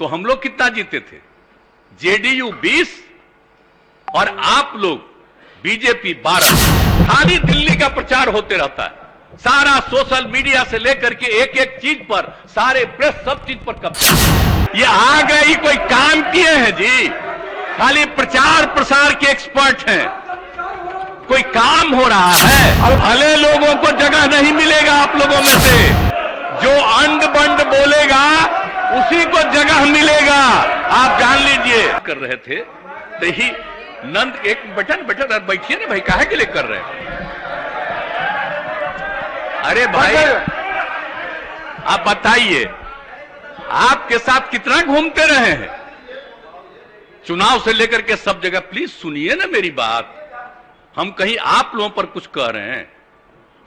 तो हम लोग कितना जीते थे? जेडीयू 20 और आप लोग बीजेपी 12। खाली दिल्ली का प्रचार होते रहता है, सारा सोशल मीडिया से लेकर के एक एक चीज पर, सारे प्रेस, सब चीज पर कब्जा। ये आ गए कोई काम किए हैं जी? खाली प्रचार प्रसार के एक्सपर्ट हैं, कोई काम हो रहा है? भले लोगों को जगह नहीं मिलेगा आप लोगों में से, जो अंड बंड बोलेगा उसी को जगह मिलेगा, आप जान लीजिए। कर रहे थे तो ही नंद एक बटन बैठिए ना भाई, काहे के लिए कर रहे हैं? अरे भाई आप बताइए, आपके साथ कितना घूमते रहे हैं चुनाव से लेकर के सब जगह? प्लीज सुनिए ना मेरी बात, हम कहीं आप लोगों पर कुछ कह रहे हैं?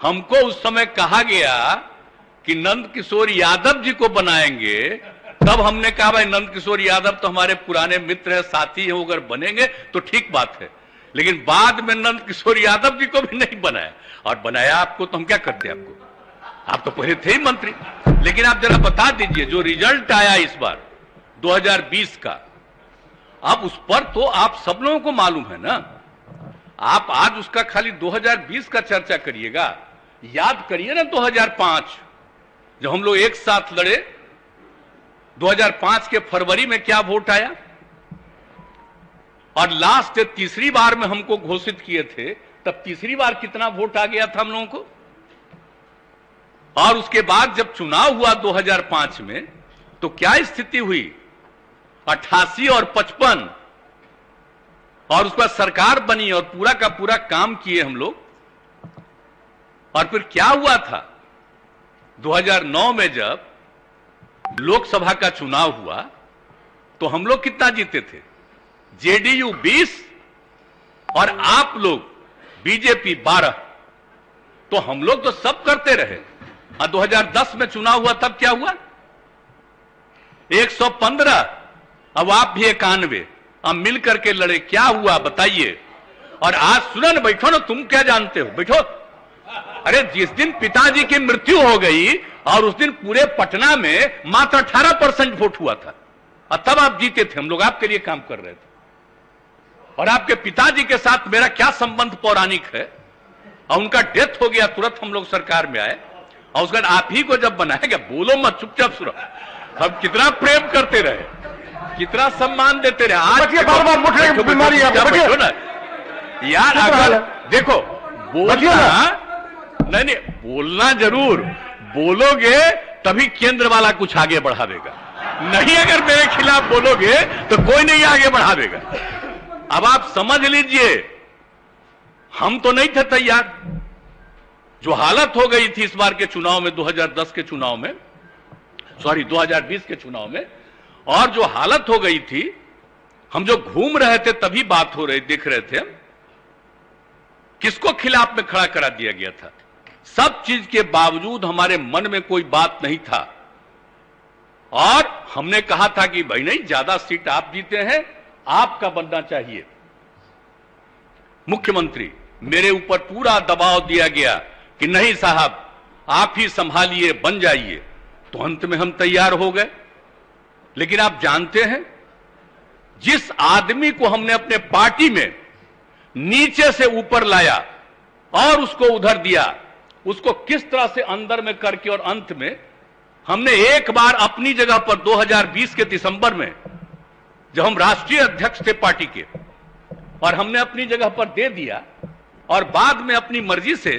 हमको उस समय कहा गया कि नंद किशोर यादव जी को बनाएंगे, तब हमने कहा भाई नंद किशोर यादव तो हमारे पुराने मित्र हैं, साथी हैं, अगर बनेंगे तो ठीक बात है। लेकिन बाद में नंद किशोर यादव जी को भी नहीं बनाया, और बनाया आपको तो हम क्या करते आपको? आप तो पहले थे ही मंत्री। लेकिन आप जरा बता दीजिए, जो रिजल्ट आया इस बार 2020 का, अब उस पर तो आप सब लोगों को मालूम है ना। आप आज उसका खाली 2020 का चर्चा करिएगा, याद करिए ना 2005 जब हम लोग एक साथ लड़े, 2005 के फरवरी में क्या वोट आया, और लास्ट तीसरी बार में हमको घोषित किए थे, तब तीसरी बार कितना वोट आ गया था हम लोगों को? और उसके बाद जब चुनाव हुआ 2005 में, तो क्या स्थिति हुई? 88 और 55, और उसके बाद सरकार बनी और पूरा का पूरा काम किए हम लोग। और फिर क्या हुआ था 2009 में जब लोकसभा का चुनाव हुआ, तो हम लोग कितना जीते थे? जेडीयू 20 और आप लोग बीजेपी 12। तो हम लोग तो सब करते रहे। और 2010 में चुनाव हुआ, तब क्या हुआ? 115, अब आप भी 91, अब मिल करके लड़े, क्या हुआ बताइए? और आज सुनो ना, बैठो ना, तुम क्या जानते हो, बैठो। अरे जिस दिन पिताजी की मृत्यु हो गई, और उस दिन पूरे पटना में मात्र 18% वोट हुआ था, और तब आप जीते थे। हम लोग आपके लिए काम कर रहे थे, और आपके पिताजी के साथ मेरा क्या संबंध पौराणिक है। और उनका डेथ हो गया, तुरंत हम लोग सरकार में आए, और उसके बाद आप ही को जब बनाया गया, बोलो मत, चुपचाप सुनो। हम कितना प्रेम करते रहे, कितना सम्मान देते रहे। आज बीमारी बैठो ना यार, अगर देखो बोलना नहीं, बोलना जरूर बोलोगे, तभी केंद्र वाला कुछ आगे बढ़ा देगा। नहीं अगर मेरे खिलाफ बोलोगे तो कोई नहीं आगे बढ़ा देगा। अब आप समझ लीजिए, हम तो नहीं थे तैयार। जो हालत हो गई थी इस बार के चुनाव में, 2010 के चुनाव में, सॉरी 2020 के चुनाव में, और जो हालत हो गई थी, हम जो घूम रहे थे तभी बात हो रही, देख रहे थे, किसको खिलाफ में खड़ा करा दिया गया था। सब चीज के बावजूद हमारे मन में कोई बात नहीं था, और हमने कहा था कि भाई नहीं, ज्यादा सीट आप जीते हैं, आपका बनना चाहिए मुख्यमंत्री। मेरे ऊपर पूरा दबाव दिया गया कि नहीं साहब, आप ही संभालिए, बन जाइए। तो अंत में हम तैयार हो गए। लेकिन आप जानते हैं, जिस आदमी को हमने अपने पार्टी में नीचे से ऊपर लाया और उसको उधर दिया, उसको किस तरह से अंदर में करके, और अंत में हमने एक बार अपनी जगह पर 2020 के दिसंबर में, जब हम राष्ट्रीय अध्यक्ष थे पार्टी के, और हमने अपनी जगह पर दे दिया, और बाद में अपनी मर्जी से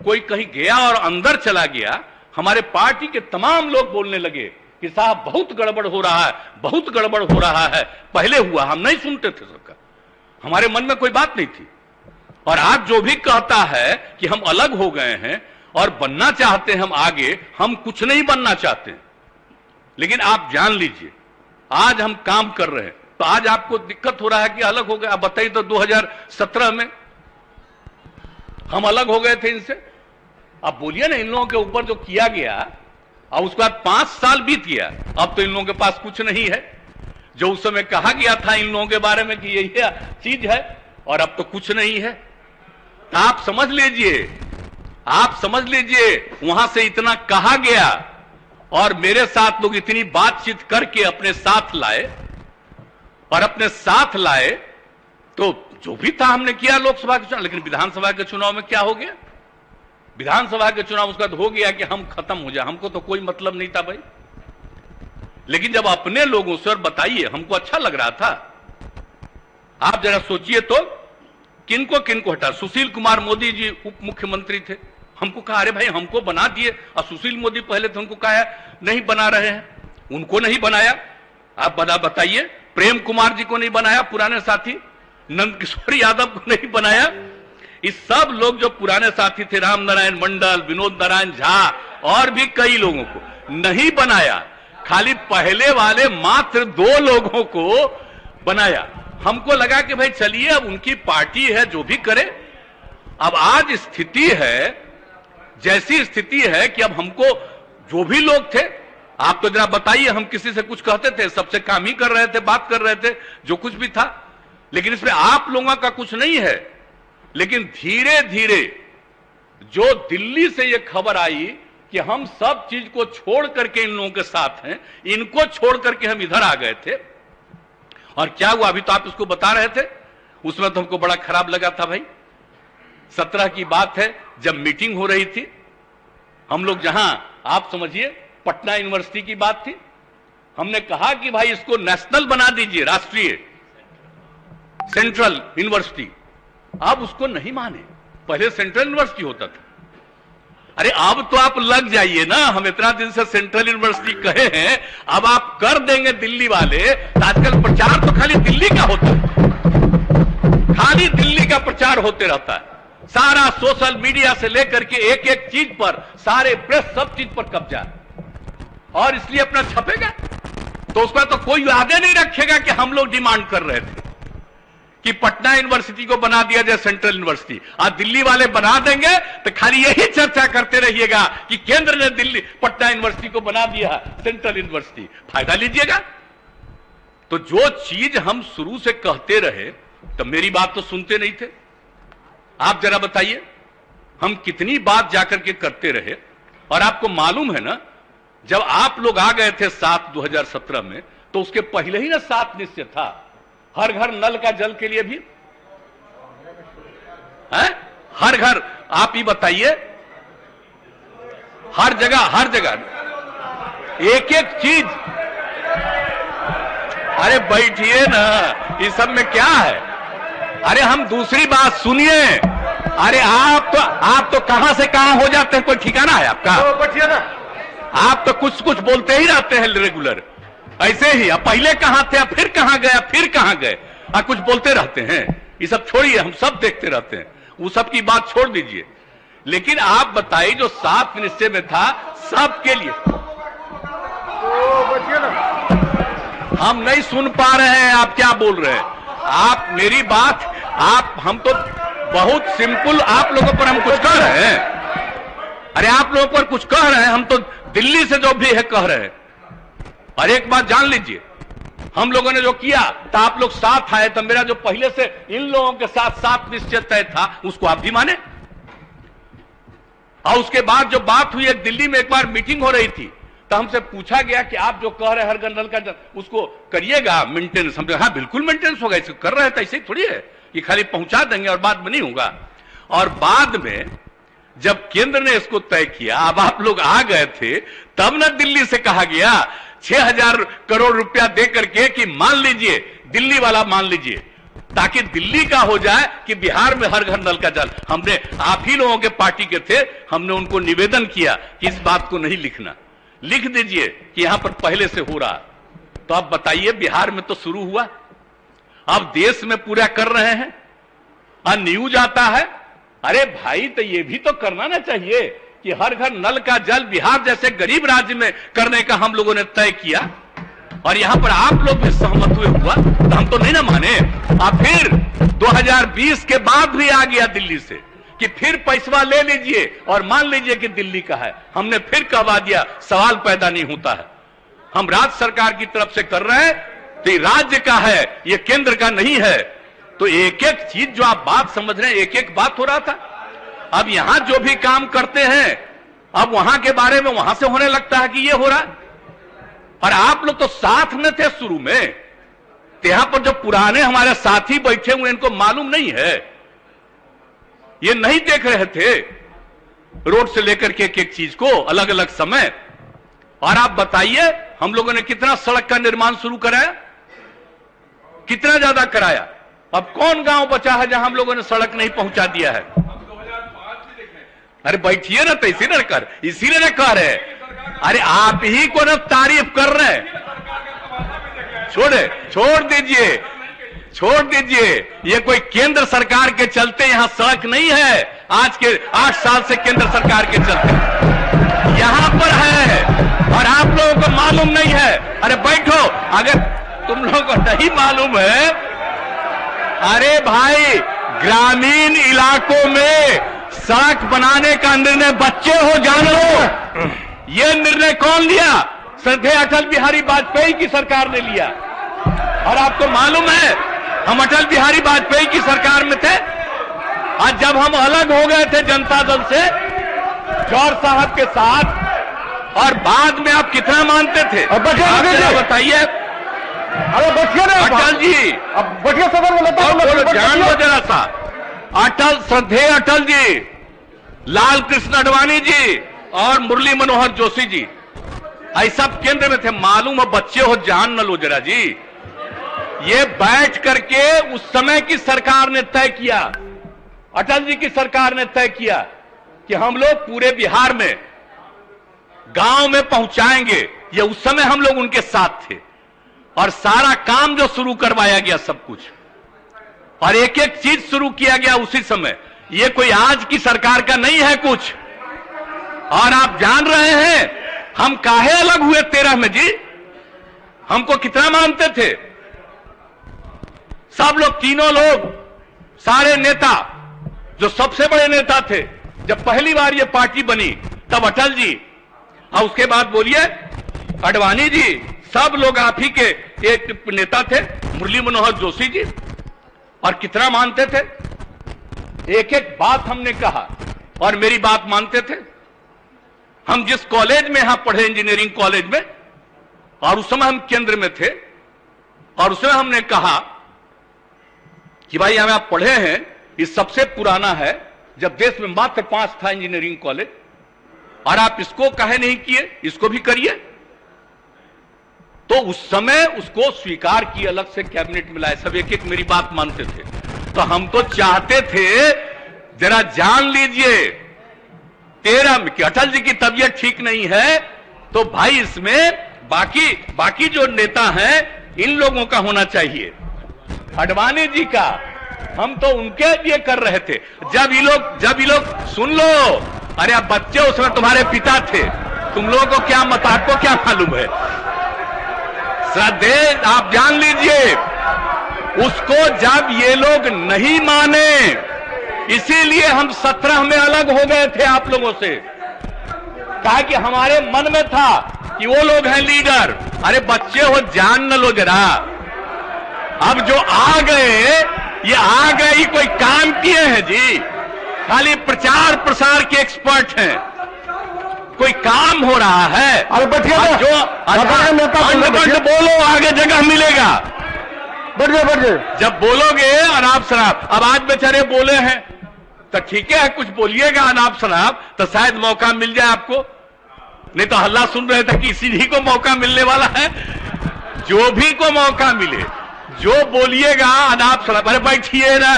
कोई कहीं गया और अंदर चला गया। हमारे पार्टी के तमाम लोग बोलने लगे कि साहब बहुत गड़बड़ हो रहा है, बहुत गड़बड़ हो रहा है। पहले हुआ, हम नहीं सुनते थे सबका, हमारे मन में कोई बात नहीं थी। और आज जो भी कहता है कि हम अलग हो गए हैं और बनना चाहते हैं हम आगे, हम कुछ नहीं बनना चाहते। लेकिन आप जान लीजिए, आज हम काम कर रहे हैं, तो आज आपको दिक्कत हो रहा है कि अलग हो गए। आप बताइए तो 2017 में हम अलग हो गए थे इनसे। अब बोलिए ना, इन लोगों के ऊपर जो किया गया, और उसके बाद 5 साल बीत गया, अब तो इन लोगों के पास कुछ नहीं है। जो उस समय कहा गया था इन लोगों के बारे में कि यही चीज है, और अब तो कुछ नहीं है। तो आप समझ लीजिए, वहां से इतना कहा गया, और मेरे साथ लोग इतनी बातचीत करके अपने साथ लाए, और अपने साथ लाए तो जो भी था हमने किया लोकसभा के चुनाव। लेकिन विधानसभा के चुनाव में क्या हो गया? विधानसभा के चुनाव उसका तो हो गया कि हम खत्म हो जाए, हमको तो कोई मतलब नहीं था भाई। लेकिन जब अपने लोगों से, और बताइए हमको अच्छा लग रहा था, आप जरा सोचिए तो किनको किनको हटा। सुशील कुमार मोदी जी उप मुख्यमंत्री थे, हमको कहा अरे भाई हमको बना दिए, और सुशील मोदी पहले थे, उनको कहा नहीं बना रहे हैं, उनको नहीं बनाया। आप बताइए, प्रेम कुमार जी को नहीं बनाया, पुराने साथी नंद किशोर यादव को नहीं बनाया। इस सब लोग जो पुराने साथी थे, राम नारायण मंडल, विनोद नारायण झा और भी कई लोगों को नहीं बनाया, खाली पहले वाले मात्र 2 लोगों को बनाया। हमको लगा कि भाई चलिए अब उनकी पार्टी है, जो भी करे। अब आज स्थिति है, जैसी स्थिति है कि अब हमको जो भी लोग थे, आप तो जरा बताइए, हम किसी से कुछ कहते थे, सबसे काम ही कर रहे थे, बात कर रहे थे, जो कुछ भी था। लेकिन इसमें आप लोगों का कुछ नहीं है। लेकिन धीरे धीरे जो दिल्ली से यह खबर आई कि हम सब चीज को छोड़ करके इन लोगों के साथ हैं, इनको छोड़ करके हम इधर आ गए थे, और क्या हुआ अभी तो आप इसको बता रहे थे, उसमें तो हमको बड़ा खराब लगा था भाई। 17 की बात है, जब मीटिंग हो रही थी, हम लोग जहां, आप समझिए पटना यूनिवर्सिटी की बात थी, हमने कहा कि भाई इसको नेशनल बना दीजिए, राष्ट्रीय, सेंट्रल यूनिवर्सिटी। आप उसको नहीं माने, पहले सेंट्रल यूनिवर्सिटी होता था। अरे अब तो आप लग जाइए ना, हम इतना दिन से सेंट्रल यूनिवर्सिटी कहे हैं, अब आप कर देंगे दिल्ली वाले। आजकल प्रचार तो खाली दिल्ली का होता है, खाली दिल्ली का प्रचार होते रहता है। सारा सोशल मीडिया से लेकर के एक एक चीज पर, सारे प्रेस, सब चीज पर कब्जा है, और इसलिए अपना छपेगा तो उसका तो कोई वादे नहीं रखेगा कि हम लोग डिमांड कर रहे थे कि पटना यूनिवर्सिटी को बना दिया जाए सेंट्रल यूनिवर्सिटी। आज दिल्ली वाले बना देंगे तो खाली यही चर्चा करते रहिएगा कि केंद्र ने दिल्ली पटना यूनिवर्सिटी को बना दिया सेंट्रल यूनिवर्सिटी, फायदा लीजिएगा। तो जो चीज हम शुरू से कहते रहे, तो मेरी बात तो सुनते नहीं थे। आप जरा बताइए, हम कितनी बात जाकर के करते रहे। और आपको मालूम है ना, जब आप लोग आ गए थे 2017 में, तो उसके पहले ही ना 7 निश्चय था, हर घर नल का जल के लिए भी है? हर घर, आप ही बताइए, हर जगह एक एक चीज। अरे बैठिए ना, इस सब में क्या है? अरे हम दूसरी बात सुनिए। अरे आप तो कहां से कहां हो जाते हैं, कोई ठिकाना है आपका? बैठिए ना, आप तो कुछ कुछ बोलते ही रहते हैं रेगुलर, ऐसे ही। अब पहले कहां थे, अब फिर कहां गए, फिर कहां गए, और कुछ बोलते रहते हैं। ये सब छोड़िए, हम सब देखते रहते हैं, वो सब की बात छोड़ दीजिए। लेकिन आप बताइए, जो 7 निश्चय में था सबके लिए, हम नहीं सुन पा रहे हैं आप क्या बोल रहे हैं। आप मेरी बात, हम तो बहुत सिंपल, आप लोगों पर हम कुछ कह रहे हैं? अरे आप लोगों पर कुछ कह रहे हैं, हम तो दिल्ली से जो भी है कह रहे हैं। और एक बात जान लीजिए, हम लोगों ने जो किया तो आप लोग साथ आए, तो मेरा जो पहले से इन लोगों के साथ 7 निश्चय तय था, उसको आप भी माने। और उसके बाद जो बात हुई, एक दिल्ली में एक बार मीटिंग हो रही थी, तो हमसे पूछा गया कि आप जो कह रहे हैं हर घर नल का जल, उसको करिएगा मेंटेनेंस। हम हाँ बिल्कुल मेंटेनेंस होगा, इसे कर रहे हैं, तो ऐसे ही थोड़ी है कि खाली पहुंचा देंगे और बाद में नहीं होगा। और बाद में जब केंद्र ने इसको तय किया, अब आप लोग आ गए थे, तब ना दिल्ली से कहा गया 6000 करोड़ रुपया दे करके कि मान लीजिए, दिल्ली वाला मान लीजिए, ताकि दिल्ली का हो जाए कि बिहार में हर घर नल का जल। हमने, आप ही लोगों के पार्टी के थे, हमने उनको निवेदन किया कि इस बात को नहीं लिखना, लिख दीजिए कि यहां पर पहले से हो रहा। तो अब बताइए, बिहार में तो शुरू हुआ, अब देश में पूरा कर रहे हैं, और न्यूज आता है। अरे भाई, तो ये भी तो करना ना चाहिए कि हर घर नल का जल बिहार जैसे गरीब राज्य में करने का हम लोगों ने तय किया, और यहां पर आप लोग भी सहमत हुए हुआ, तो हम तो नहीं ना माने। और फिर 2020 के बाद भी आ गया दिल्ली से कि फिर पैसा ले लीजिए और मान लीजिए कि दिल्ली का है। हमने फिर कहवा दिया, सवाल पैदा नहीं होता है। हम राज्य सरकार की तरफ से कर रहे हैं, तो ये राज्य का है, ये केंद्र का नहीं है। तो एक एक चीज जो आप बात समझ रहे हैं, एक एक बात हो रहा था। अब यहां जो भी काम करते हैं, अब वहां के बारे में वहां से होने लगता है कि ये हो रहा है। और आप लोग तो साथ में थे शुरू में, तो यहां पर जो पुराने हमारे साथी बैठे हुए इनको मालूम नहीं है, ये नहीं देख रहे थे रोड से लेकर के एक एक चीज को अलग अलग समय। और आप बताइए हम लोगों ने कितना सड़क का निर्माण शुरू कराया, कितना ज्यादा कराया। अब कौन गांव बचा है जहां हम लोगों ने सड़क नहीं पहुंचा दिया है? अरे बैठिए ना, तो इसीलिए ना कह रहे। अरे आप ही को ना तारीफ कर रहे हैं। छोड़ दीजिए। ये कोई केंद्र सरकार के चलते यहां सड़क नहीं है, आज के 8 साल से केंद्र सरकार के चलते यहां पर है, और आप लोगों को मालूम नहीं है। अरे बैठो, अगर तुम लोगों को नहीं मालूम है, अरे भाई ग्रामीण इलाकों में सड़क बनाने का निर्णय बच्चे हो जान लो, यह निर्णय कौन लिया? श्रद्धेय अटल बिहारी वाजपेयी की सरकार ने लिया। और आपको मालूम है हम अटल बिहारी वाजपेयी की सरकार में थे, आज जब हम अलग हो गए थे जनता दल से जौहर साहब के साथ, और बाद में आप कितना मानते थे बताइए? अरे बचिए ना अटल जी, अब बचिए सदन जान लो जरा सा। अटल, श्रद्धेय अटल जी, लाल कृष्ण आडवाणी जी और मुरली मनोहर जोशी जी, ऐसा केंद्र में थे। मालूम है, बच्चे हो जान न लो जरा जी। ये बैठ करके उस समय की सरकार ने तय किया, अटल जी की सरकार ने तय किया कि हम लोग पूरे बिहार में गांव में पहुंचाएंगे। ये उस समय हम लोग उनके साथ थे, और सारा काम जो शुरू करवाया गया सब कुछ, और एक एक चीज शुरू किया गया उसी समय। ये कोई आज की सरकार का नहीं है कुछ। और आप जान रहे हैं हम काहे अलग हुए 13 में जी? हमको कितना मानते थे सब लोग, तीनों लोग, सारे नेता, जो सबसे बड़े नेता थे जब पहली बार ये पार्टी बनी, तब अटल जी, और उसके बाद बोलिए आडवाणी जी, सब लोग आप ही के एक नेता थे, मुरली मनोहर जोशी जी, और कितना मानते थे। एक एक बात हमने कहा और मेरी बात मानते थे। हम जिस कॉलेज में यहां पढ़े, इंजीनियरिंग कॉलेज में, और उस समय हम केंद्र में थे, और उसमें हमने कहा कि भाई हमें आप पढ़े हैं, ये सबसे पुराना है, जब देश में मात्र 5 था इंजीनियरिंग कॉलेज, और आप इसको काहे नहीं किए, इसको भी करिए। तो उस समय उसको स्वीकार किए, अलग से कैबिनेट मिला, सब एक एक मेरी बात मानते थे। तो हम तो चाहते थे जरा जान लीजिए 13 में कि अटल जी की तबीयत ठीक नहीं है, तो भाई इसमें बाकी जो नेता हैं इन लोगों का होना चाहिए, आडवाणी जी का। हम तो उनके लिए कर रहे थे। जब ये लोग सुन लो, अरे आप बच्चे उसमें तुम्हारे पिता थे, तुम लोगों को क्या मत, आपको क्या मालूम है? श्रद्धेय आप जान लीजिए, उसको जब ये लोग नहीं माने, इसीलिए हम 17 में अलग हो गए थे आप लोगों से। कहा कि हमारे मन में था कि वो लोग हैं लीडर। अरे बच्चे हो जान न लो जरा। अब जो आ गए, ये कोई काम किए हैं जी? खाली प्रचार प्रसार के एक्सपर्ट हैं, कोई काम हो रहा है? अरे बैठिए, जो बोलो आगे जगह मिलेगा। बैठिए। जब बोलोगे अनाप शनाप, अब आज बेचारे बोले हैं तो ठीक है, कुछ बोलिएगा अनाप शनाप तो शायद मौका मिल जाए आपको। नहीं तो हल्ला सुन रहे थे कि इसी ही को मौका मिलने वाला है। जो भी को मौका मिले, जो बोलिएगा अनाप शनाप। अरे बैठिए ना,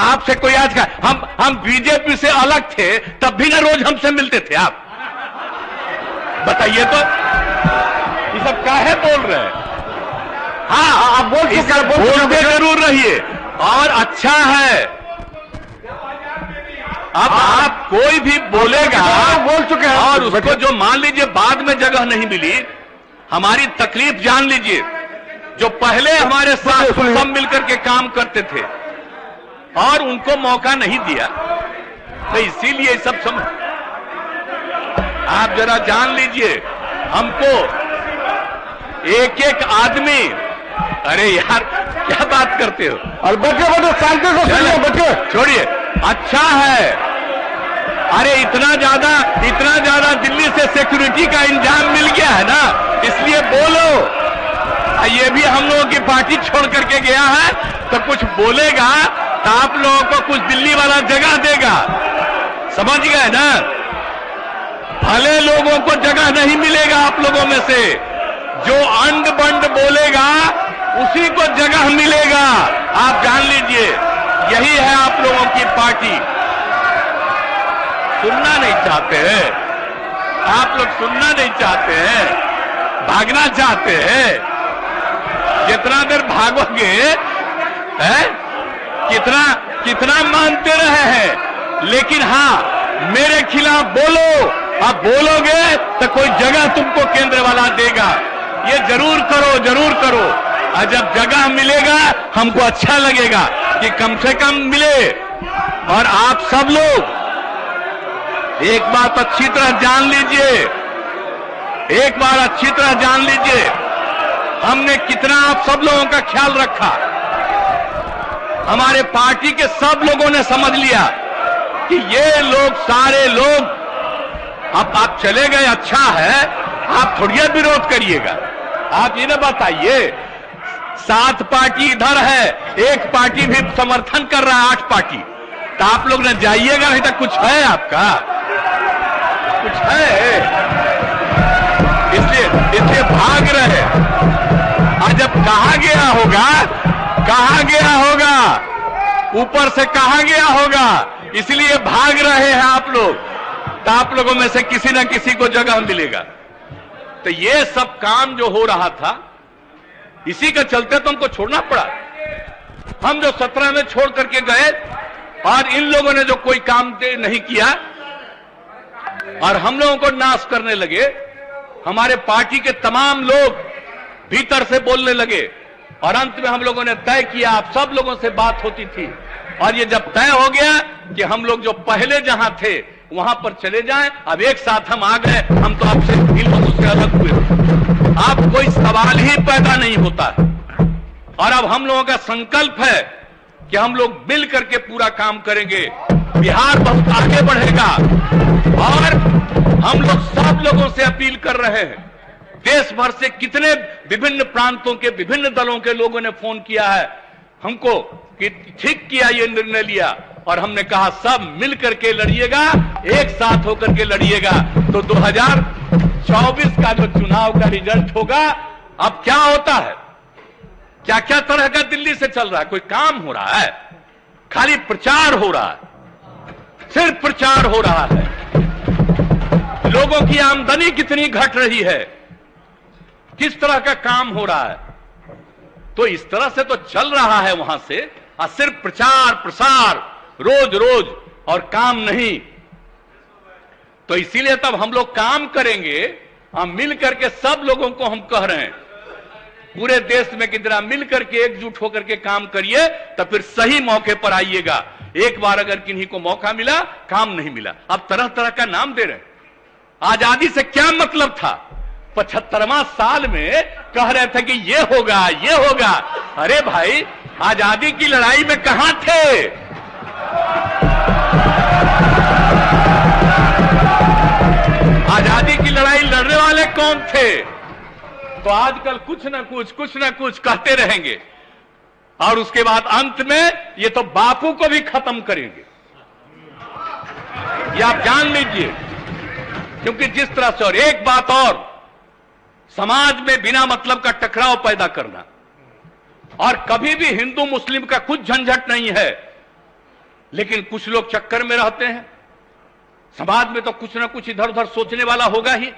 आपसे कोई आज का, हम बीजेपी से अलग थे तब भी ना रोज हमसे मिलते थे आप? बताइए तो, ये सब काहे बोल रहे हैं? हाँ, आप बोलते जरूर रहिए, और अच्छा है। अब आप कोई भी बोलेगा, बोल चुके हैं, और उसको जो मान लीजिए बाद में जगह नहीं मिली, हमारी तकलीफ जान लीजिए। जो पहले हमारे साथ सब मिलकर के काम करते थे और उनको मौका नहीं दिया, तो इसीलिए सब समझ, आप जरा जान लीजिए। हमको एक एक आदमी, अरे यार क्या बात करते हो? और बच्चे शांति से सुनिए, बच्चे छोड़िए। अच्छा है, अरे इतना ज्यादा दिल्ली से सिक्योरिटी का इंतजाम मिल गया है ना, इसलिए बोलो। ये भी हम लोगों की पार्टी छोड़ करके गया है, तो कुछ बोलेगा तो आप लोगों को कुछ दिल्ली वाला जगह देगा, समझ गए ना। भले लोगों को जगह नहीं मिलेगा आप लोगों में से, जो अंड बंड बोलेगा उसी को जगह मिलेगा, आप जान लीजिए। यही है आप लोगों की पार्टी। सुनना नहीं चाहते हैं आप लोग, सुनना नहीं चाहते हैं, भागना चाहते हैं। जितना देर भागोगे है, कितना मानते रहे हैं, लेकिन हां मेरे खिलाफ बोलो। आप बोलोगे तो कोई जगह तुमको केंद्र वाला देगा, ये जरूर करो। और जब जगह मिलेगा हमको अच्छा लगेगा कि कम से कम मिले। और आप सब लोग एक बात अच्छी तरह जान लीजिए, हमने कितना आप सब लोगों का ख्याल रखा। हमारे पार्टी के सब लोगों ने समझ लिया कि ये लोग सारे लोग, अब आप चले गए, अच्छा है, आप थोड़ी विरोध करिएगा। आप ये ना बताइए, 7 पार्टी इधर है, एक पार्टी भी समर्थन कर रहा है, 8 पार्टी, तो आप लोग न जाइएगा, नहीं तो कुछ है आपका, कुछ है, इसलिए भाग रहे। और जब कहा गया होगा, ऊपर से कहा गया होगा, इसलिए भाग रहे हैं आप लोग, तो आप लोगों में से किसी न किसी को जगह मिलेगा। तो ये सब काम जो हो रहा था, इसी के चलते तो हमको छोड़ना पड़ा। हम जो 17 में छोड़ करके गए, और इन लोगों ने जो कोई काम नहीं किया, और हम लोगों को नाश करने लगे। हमारे पार्टी के तमाम लोग भीतर से बोलने लगे, और अंत में हम लोगों ने तय किया, आप सब लोगों से बात होती थी, और ये जब तय हो गया कि हम लोग जो पहले जहां थे वहां पर चले जाएं, अब एक साथ हम आ गए, हम तो आपसे इन लोगों से अलग हुए, अब कोई सवाल ही पैदा नहीं होता है। और अब हम लोगों का संकल्प है कि हम लोग मिल करके पूरा काम करेंगे, बिहार बहुत आगे बढ़ेगा। और हम लोग सब लोगों से अपील कर रहे हैं, देश भर से कितने विभिन्न प्रांतों के विभिन्न दलों के लोगों ने फोन किया है हमको कि ठीक किया, ये निर्णय लिया, और हमने कहा सब मिल करके लड़िएगा, एक साथ होकर के लड़िएगा, तो 2024 का जो चुनाव का रिजल्ट होगा। अब क्या होता है, क्या क्या तरह का दिल्ली से चल रहा है, कोई काम हो रहा है, खाली प्रचार हो रहा है, सिर्फ प्रचार हो रहा है। लोगों की आमदनी कितनी घट रही है, किस तरह का काम हो रहा है, तो इस तरह से तो चल रहा है वहां से, और सिर्फ प्रचार प्रसार रोज रोज और काम नहीं। तो इसीलिए तब हम लोग काम करेंगे, हम मिल करके सब लोगों को हम कह रहे हैं पूरे देश में कि जरा मिल करके एकजुट होकर के काम करिए, तो फिर सही मौके पर आइएगा। एक बार अगर किन्हीं को मौका मिला, काम नहीं मिला, अब तरह तरह का नाम दे रहे हैं। आजादी से क्या मतलब था, 75वां साल में कह रहे थे कि ये होगा ये होगा। अरे भाई, आजादी की लड़ाई में कहां थे, आजादी की लड़ाई लड़ने वाले कौन थे। तो आजकल कुछ न कुछ कहते रहेंगे, और उसके बाद अंत में ये तो बापू को भी खत्म करेंगे, ये आप जान लीजिए। क्योंकि जिस तरह से, और एक बात और, समाज में बिना मतलब का टकराव पैदा करना, और कभी भी हिंदू मुस्लिम का कुछ झंझट नहीं है, लेकिन कुछ लोग चक्कर में रहते हैं। समाज में तो कुछ ना कुछ इधर उधर सोचने वाला होगा ही,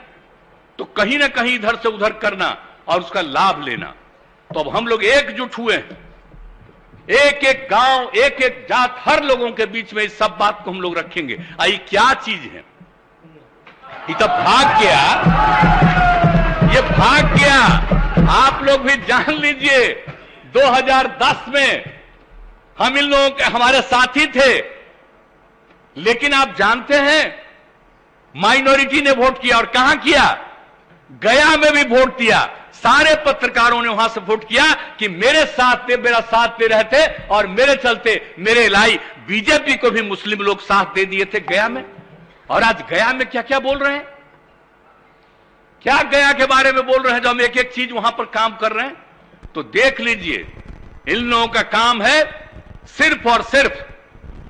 तो कहीं ना कहीं इधर से उधर करना और उसका लाभ लेना। तो अब हम लोग एकजुट हुए हैं, एक एक गांव, एक एक जात, हर लोगों के बीच में इस सब बात को हम लोग रखेंगे। आई क्या चीज है, ये तो भाग गया, ये भाग गया। आप लोग भी जान लीजिए, 2010 में हम इन लोगों के, हमारे साथी थे, लेकिन आप जानते हैं माइनॉरिटी ने वोट किया, और कहां किया, गया में भी वोट दिया। सारे पत्रकारों ने वहां से वोट किया कि मेरे साथ थे, मेरा साथ दे रहे थे, और मेरे चलते मेरे लाई बीजेपी को भी मुस्लिम लोग साथ दे दिए थे गया में। और आज गया में क्या क्या बोल रहे हैं, क्या गया के बारे में बोल रहे हैं, जो हम एक एक चीज वहां पर काम कर रहे हैं। तो देख लीजिए, इन लोगों का काम है सिर्फ और सिर्फ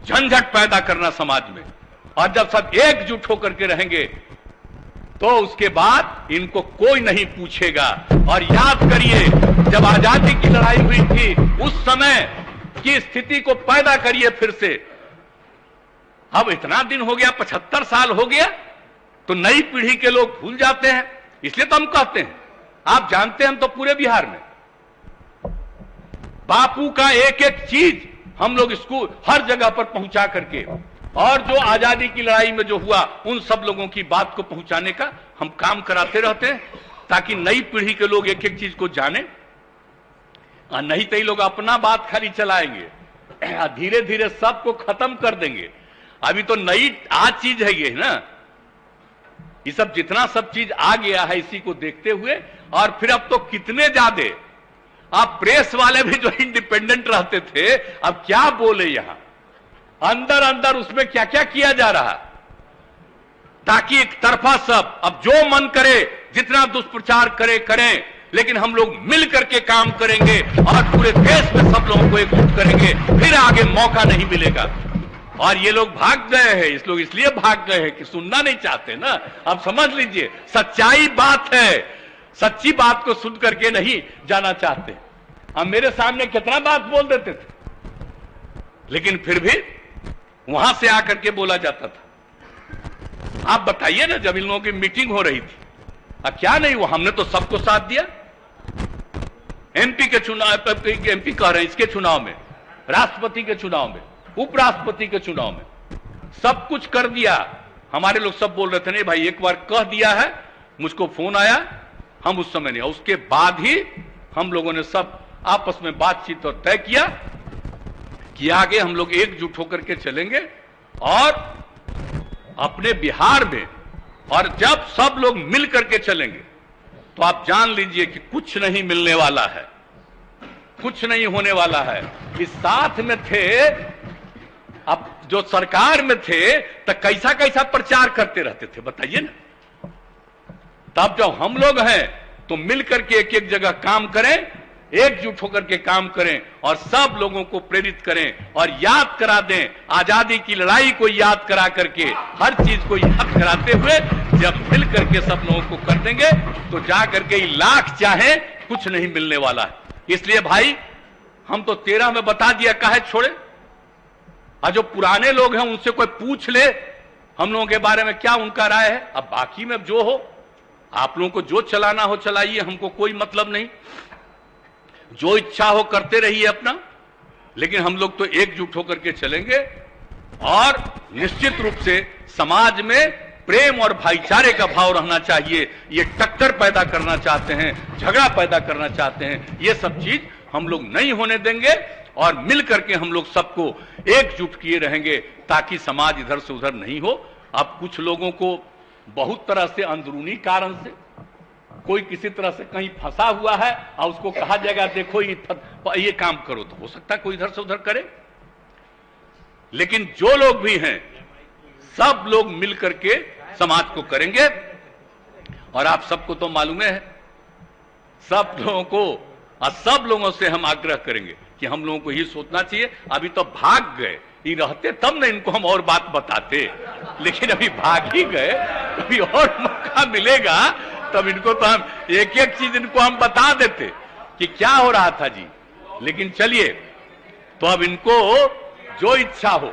झंझट पैदा करना समाज में। और जब सब एकजुट होकर के रहेंगे तो उसके बाद इनको कोई नहीं पूछेगा। और याद करिए, जब आजादी की लड़ाई हुई थी उस समय की स्थिति को पैदा करिए फिर से। अब इतना दिन हो गया, 75 साल हो गया, तो नई पीढ़ी के लोग भूल जाते हैं। इसलिए तो हम कहते हैं, आप जानते हैं, हम तो पूरे बिहार में बापू का एक एक चीज हम लोग स्कूल हर जगह पर पहुंचा करके, और जो आजादी की लड़ाई में जो हुआ उन सब लोगों की बात को पहुंचाने का हम काम कराते रहते हैं, ताकि नई पीढ़ी के लोग एक एक चीज को जाने। और नहीं तो ये लोग अपना बात खाली चलाएंगे, धीरे धीरे सबको खत्म कर देंगे। अभी तो नई आज चीज है ये ना, ये सब जितना सब चीज आ गया है इसी को देखते हुए। और फिर अब तो कितने ज्यादा आप प्रेस वाले भी जो इंडिपेंडेंट रहते थे, अब क्या बोले यहां अंदर अंदर उसमें क्या क्या किया जा रहा, ताकि एक तरफा सब अब जो मन करे जितना दुष्प्रचार करे करें, लेकिन हम लोग मिल करके काम करेंगे और पूरे देश में सब लोगों को एकजुट करेंगे, फिर आगे मौका नहीं मिलेगा। और ये लोग भाग गए हैं, इस लोग इसलिए भाग गए हैं कि सुनना नहीं चाहते ना। अब समझ लीजिए, सच्चाई बात है, सच्ची बात को सुन करके नहीं जाना चाहते। अब मेरे सामने कितना बात बोल देते थे, लेकिन फिर भी वहां से आकर के बोला जाता था। आप बताइए ना, जब इन लोगों की मीटिंग हो रही थी, अब क्या नहीं हुआ, हमने तो सबको साथ दिया। एमपी के चुनाव, एमपी कह रहे हैं इसके चुनाव में, राष्ट्रपति के चुनाव में, उपराष्ट्रपति के चुनाव में, सब कुछ कर दिया। हमारे लोग सब बोल रहे थे नहीं भाई, एक बार कह दिया है, मुझको फोन आया, हम उस समय नहीं, उसके बाद ही हम लोगों ने सब आपस में बातचीत और तय किया कि आगे हम लोग एकजुट होकर के चलेंगे और अपने बिहार में। और जब सब लोग मिल करके चलेंगे तो आप जान लीजिए कि कुछ नहीं मिलने वाला है, कुछ नहीं होने वाला है। इस साथ में थे, अब जो सरकार में थे तो कैसा कैसा प्रचार करते रहते थे बताइए ना। तब जब हम लोग हैं तो मिलकर के एक एक जगह काम करें, एकजुट होकर के काम करें और सब लोगों को प्रेरित करें और याद करा दें, आजादी की लड़ाई को याद करा करके, हर चीज को याद कराते हुए जब मिल करके सब लोगों को कर देंगे तो जा करके लाख चाहे कुछ नहीं मिलने वाला है। इसलिए भाई हम तो 13 में बता दिया, काहे छोड़े। और जो पुराने लोग हैं उनसे कोई पूछ ले हम लोगों के बारे में क्या उनका राय है। अब बाकी में जो हो, आप लोगों को जो चलाना हो चलाइए, हमको कोई मतलब नहीं, जो इच्छा हो करते रहिए अपना, लेकिन हम लोग तो एकजुट होकर के चलेंगे। और निश्चित रूप से समाज में प्रेम और भाईचारे का भाव रहना चाहिए। ये टक्कर पैदा करना चाहते हैं, झगड़ा पैदा करना चाहते हैं, ये सब चीज हम लोग नहीं होने देंगे और मिल करके हम लोग सबको एकजुट किए रहेंगे ताकि समाज इधर से उधर नहीं हो। अब कुछ लोगों को बहुत तरह से अंदरूनी कारण से कोई किसी तरह से कहीं फंसा हुआ है और उसको कहा जाएगा देखो ये काम करो, तो हो सकता है कोई इधर से उधर करे। लेकिन जो लोग भी हैं सब लोग मिल करके समाज को करेंगे। और आप सबको तो मालूम है, सब लोगों को और सब लोगों से हम आग्रह करेंगे कि हम लोगों को ये सोचना चाहिए। अभी तो भाग गए, ये रहते तब ना इनको हम और बात बताते, लेकिन अभी भाग ही गए, कभी और मौका मिलेगा तब इनको तो हम एक एक चीज इनको हम बता देते कि क्या हो रहा था जी। लेकिन चलिए, तो अब इनको जो इच्छा हो,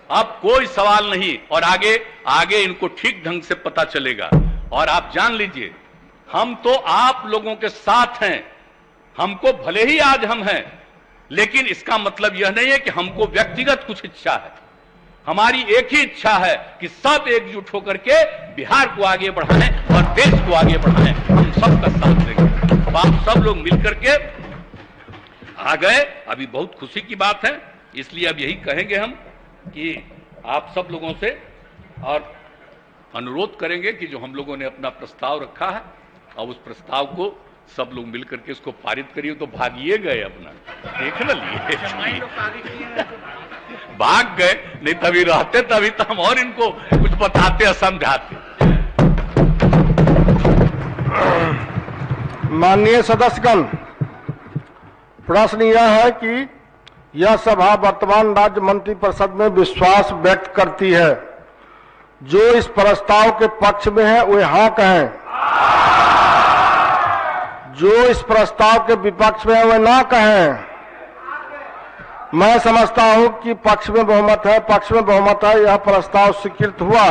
अब कोई सवाल नहीं, और आगे आगे इनको ठीक ढंग से पता चलेगा। और आप जान लीजिए, हम तो आप लोगों के साथ हैं। हमको भले ही आज हम हैं, लेकिन इसका मतलब यह नहीं है कि हमको व्यक्तिगत कुछ इच्छा है। हमारी एक ही इच्छा है कि सब एकजुट होकर के बिहार को आगे बढ़ाएं और देश को आगे बढ़ाएं। हम सबका साथ देंगे। अब आप सब लोग मिलकर के आ गए, अभी बहुत खुशी की बात है। इसलिए अब यही कहेंगे हम कि आप सब लोगों से और अनुरोध करेंगे कि जो हम लोगों ने अपना प्रस्ताव रखा है और उस प्रस्ताव को सब लोग मिलकर के इसको पारित करिए। तो भागिए गए अपना, देख न लिए भाग गए, नहीं तभी रहते, तभी तो हम और इनको कुछ बताते और समझाते। माननीय सदस्यगण, प्रश्न यह है कि यह सभा वर्तमान राज्य मंत्रिपरिषद में विश्वास व्यक्त करती है। जो इस प्रस्ताव के पक्ष में है वे हाँ कहें, जो इस प्रस्ताव के विपक्ष में है वे ना कहें। मैं समझता हूं कि पक्ष में बहुमत है, यह प्रस्ताव स्वीकृत हुआ।